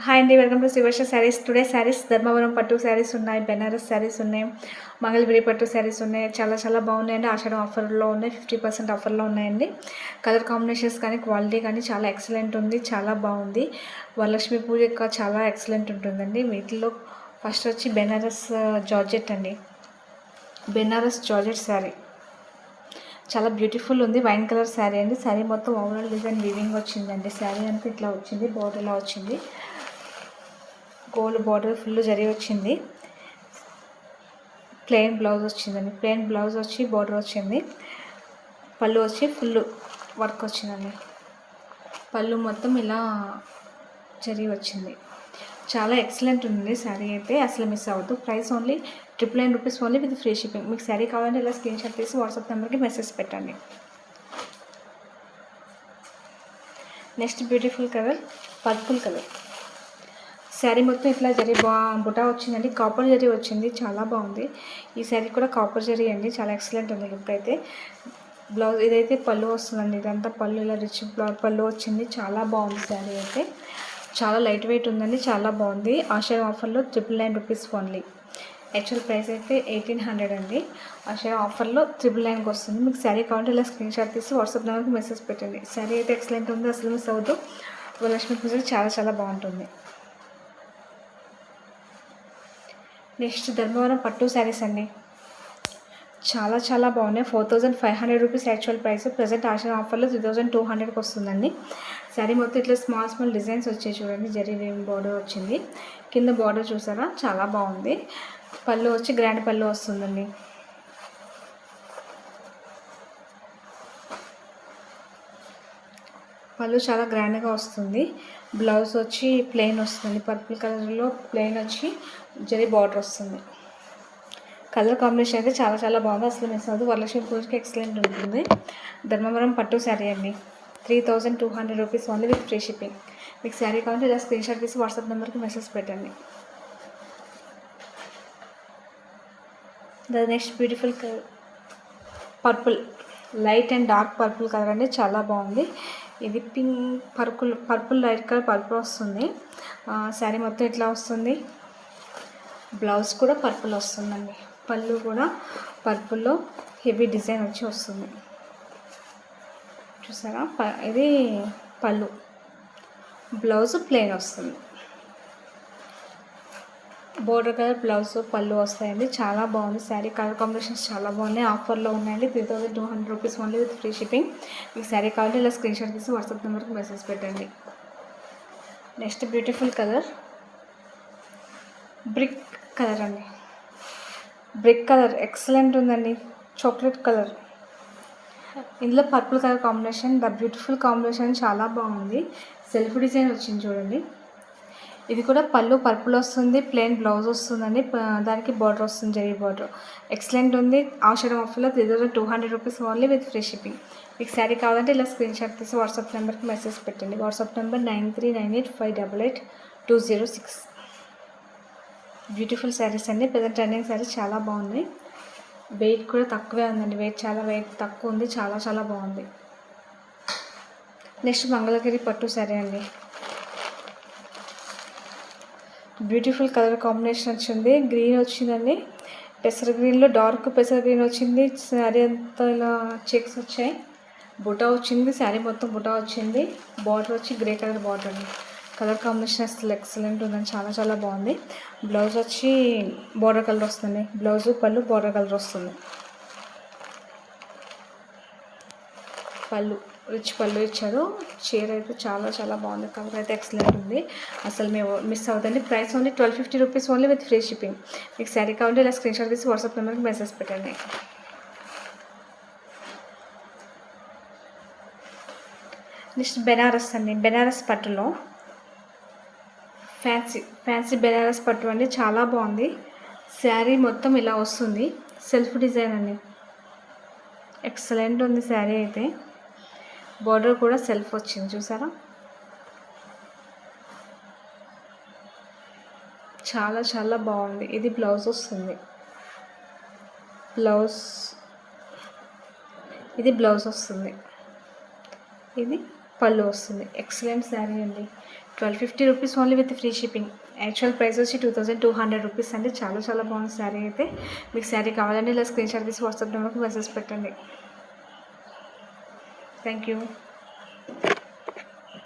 Hi అండి, welcome to Shivarsha sarees. Today sarees Dharmavaram పట్టు sarees ఉన్నాయి, బెనారస్ శారీస్ ఉన్నాయి, మంగళగిరి పట్టు శారీస్ ఉన్నాయి. చాలా చాలా బాగున్నాయండి. ఆషాఢం ఆఫర్లో ఉన్నాయి, 50% ఆఫర్లో ఉన్నాయండి. కలర్ కాంబినేషన్స్ కానీ క్వాలిటీ కానీ చాలా ఎక్సలెంట్ ఉంది, చాలా బాగుంది. వరలక్ష్మి పూజ చాలా ఎక్సలెంట్ ఉంటుందండి. వీటిలో ఫస్ట్ వచ్చి బెనారస్ జార్జెట్ అండి. బెనారస్ జార్జెట్ శారీ చాలా బ్యూటిఫుల్ ఉంది. వైన్ కలర్ శారీ అండి. శారీ మొత్తం ఓవరాల్ డిజైన్ వీవింగ్ వచ్చిందండి. శారీ అంతా ఇట్లా వచ్చింది, బోర్డర్ ఇలా వచ్చింది, గోల్డ్ బార్డర్ ఫుల్ జరీ వచ్చింది. ప్లెయిన్ బ్లౌజ్ వచ్చిందండి. ప్లెయిన్ బ్లౌజ్ వచ్చి బార్డర్ వచ్చింది. పళ్ళు వచ్చి ఫుల్ వర్క్ వచ్చిందండి. పళ్ళు మొత్తం ఇలా జరీ వచ్చింది. చాలా ఎక్సలెంట్ ఉంది శారీ అయితే, అసలు మిస్ అవ్వద్దు. Price only 999 rupees only with free shipping. మీకు శారీ కావాలంటే ఇలా స్క్రీన్ షాట్ తీసి వాట్సాప్ నెంబర్కి మెసేజ్ పెట్టండి. Next beautiful colour purple colour. Sari మొత్తం ఇట్లా జరీ బుటా వచ్చిందండి. కాపర్ జరీ వచ్చింది, చాలా బాగుంది. ఈ శారీ కూడా కాపర్ జరీ అండి, చాలా ఎక్సలెంట్ ఉంది లుక్ అయితే. బ్లౌజ్ ఇదైతే పళ్ళు వస్తుందండి. ఇదంతా పళ్ళు ఇలా రిచ్ పళ్ళు వచ్చింది, చాలా బాగుంది. శారీ అయితే చాలా లైట్ వెయిట్ ఉందండి, చాలా బాగుంది. ఆషాఢం ఆఫర్లో 999 రూపీస్ ఓన్లీ. యాక్చువల్ ప్రైస్ అయితే 1800 అండి. ఆషాఢం ఆఫర్లో 999కి వస్తుంది. మీకు శారీ కావాలంటే ఇలా స్క్రీన్ షాట్ తీసి వాట్సాప్ నెంబర్కి మెసేజ్ పెట్టండి. శారీ అయితే ఎక్సలెంట్ ఉంది, అసలు మిస్ అవ్వద్దు. వరలక్ష్మి పూజ చాలా చాలా బాగుంటుంది. నెక్స్ట్ ధర్మవరం పట్టు శారీస్ అండి. చాలా చాలా బాగున్నాయి. 4500 రూపీస్ యాక్చువల్ ప్రైస్. ప్రజెంట్ ఆషాఢం ఆఫర్లో 3200కి వస్తుందండి. శారీ మొత్తం ఇట్లా స్మాల్ స్మాల్ డిజైన్స్ వచ్చాయి చూడండి. జరీ వేవింగ్ బార్డర్ వచ్చింది. కింద బార్డర్ చూసారా, చాలా బాగుంది. పళ్ళు వచ్చి గ్రాండ్ పళ్ళు వస్తుందండి. పళ్ళు చాలా గ్రాండ్గా వస్తుంది. బ్లౌజ్ వచ్చి ప్లెయిన్ వస్తుంది. పర్పుల్ కలర్లో ప్లెయిన్ వచ్చి జరీ బార్డర్ వస్తుంది. కలర్ కాంబినేషన్ అయితే చాలా చాలా బాగుంది, అసలు మిస్ అవ్వదు. వరలక్ష్మి పూజకి ఎక్సలెంట్ ఉంటుంది. ధర్మవరం పట్టు శారీ అండి. 3200 rupees only with free shipping. మీకు శారీ కావాలంటే ఇలా స్క్రీన్ షాట్ తీసి వాట్సాప్ నెంబర్కి మెసేజ్ పెట్టండి. The next beautiful colour purple. Light and dark purple colour అండి, చాలా బాగుంది. ఇది pink purple light colour purple వస్తుంది. శారీ మొత్తం ఇట్లా వస్తుంది. బ్లౌజ్ కూడా పర్పుల్ వస్తుందండి. పళ్ళు కూడా పర్పుల్లో హెవీ డిజైన్ వచ్చి వస్తుంది, చూసారా. ఇది పళ్ళు. బ్లౌజ్ ప్లెయిన్ వస్తుంది. బోర్డర్ కలర్ బ్లౌజ్ పళ్ళు వస్తాయండి. చాలా బాగుంది శారీ. కలర్ కాంబినేషన్స్ చాలా బాగున్నాయి. ఆఫర్లో ఉన్నాయండి. 3200 rupees only with free shipping. మీకు శారీ కావాలంటే ఇలా స్క్రీన్ షాట్ తీసి వాట్సాప్ నెంబర్కి మెసేజ్ పెట్టండి. Next beautiful colour brick colour అండి. బ్రిక్ కలర్ ఎక్సలెంట్ ఉందండి. చాక్లెట్ కలర్, ఇందులో purple colour combination. The beautiful combination చాలా బాగుంది. సెల్ఫ్ డిజైన్ వచ్చింది చూడండి. ఇది కూడా పళ్ళు పర్పుల్ వస్తుంది, ప్లెయిన్ బ్లౌజ్ వస్తుందండి. దానికి బార్డర్ వస్తుంది, జరీ బార్డర్. ఎక్సలెంట్ ఉంది. ఆషాఢం ఆఫర్లో 3200 rupees only with free shipping. మీకు శారీ కావాలంటే ఇలా స్క్రీన్ షాట్ తీసి వాట్సాప్ నెంబర్కి మెసేజ్ పెట్టండి. WhatsApp number 9398588206. బ్యూటిఫుల్ శారీస్ అండి. ప్రజెంట్ ట్రెండింగ్ శారీస్ చాలా బాగున్నాయి. వెయిట్ కూడా తక్కువే ఉందండి. చాలా వెయిట్ తక్కువ ఉంది, చాలా చాలా బాగుంది. నెక్స్ట్ మంగళగిరి పట్టు శారీ అండి. బ్యూటిఫుల్ కలర్ కాంబినేషన్ వచ్చింది. గ్రీన్ వచ్చిందండి. పెసర గ్రీన్లో డార్క్ పెసర గ్రీన్ వచ్చింది. శారీ అంతా ఇలా చెక్స్ వచ్చాయి. బుటా వచ్చింది. శారీ మొత్తం బుటా వచ్చింది. బార్డర్ వచ్చి గ్రే కలర్ బార్డర్ అండి. కలర్ కాంబినేషన్ అసలు ఎక్సలెంట్ ఉందండి, చాలా చాలా బాగుంది. బ్లౌజ్ వచ్చి బార్డర్ కలర్ వస్తుంది. బ్లౌజు పళ్ళు బార్డర్ కలర్ వస్తుంది. పళ్ళు రిచ్ పళ్ళు ఇచ్చారు. చీర అయితే చాలా చాలా బాగుంది. కలర్ అయితే ఎక్సలెంట్ ఉంది, అసలు మేము మిస్ అవుతుంది. Price only 1250 rupees only with free shipping. మీకు శారీ కావాలంటే ఇలా స్క్రీన్ షాట్ తీసి వాట్సాప్ నెంబర్కి మెసేజ్ పెట్టండి. నెక్స్ట్ బెనారస్ అండి. బెనారస్ పట్టులో ఫ్యాన్సీ బెనారస్ పట్టు అండి, చాలా బాగుంది. శారీ మొత్తం ఇలా వస్తుంది. సెల్ఫ్ డిజైన్ అండి, ఎక్సలెంట్ ఉంది శారీ అయితే. బార్డర్ కూడా సెల్ఫ్ వచ్చింది, చూసారా. చాలా చాలా బాగుంది. ఇది బ్లౌజ్ వస్తుంది. ఇది బ్లౌజ్ వస్తుంది. ఇది పళ్ళు వస్తుంది. ఎక్సలెంట్ శారీ అండి. 1250 rupees only with free shipping. Actual price వచ్చి 2200 రూపీస్ అండి. చాలా చాలా బాగుంది శారీ అయితే. మీకు శారీ కావాలంటే ఇలా స్క్రీన్ షాట్ తీసి వాట్సాప్ నెంబర్కి మెసేజ్ పెట్టండి. Thank you.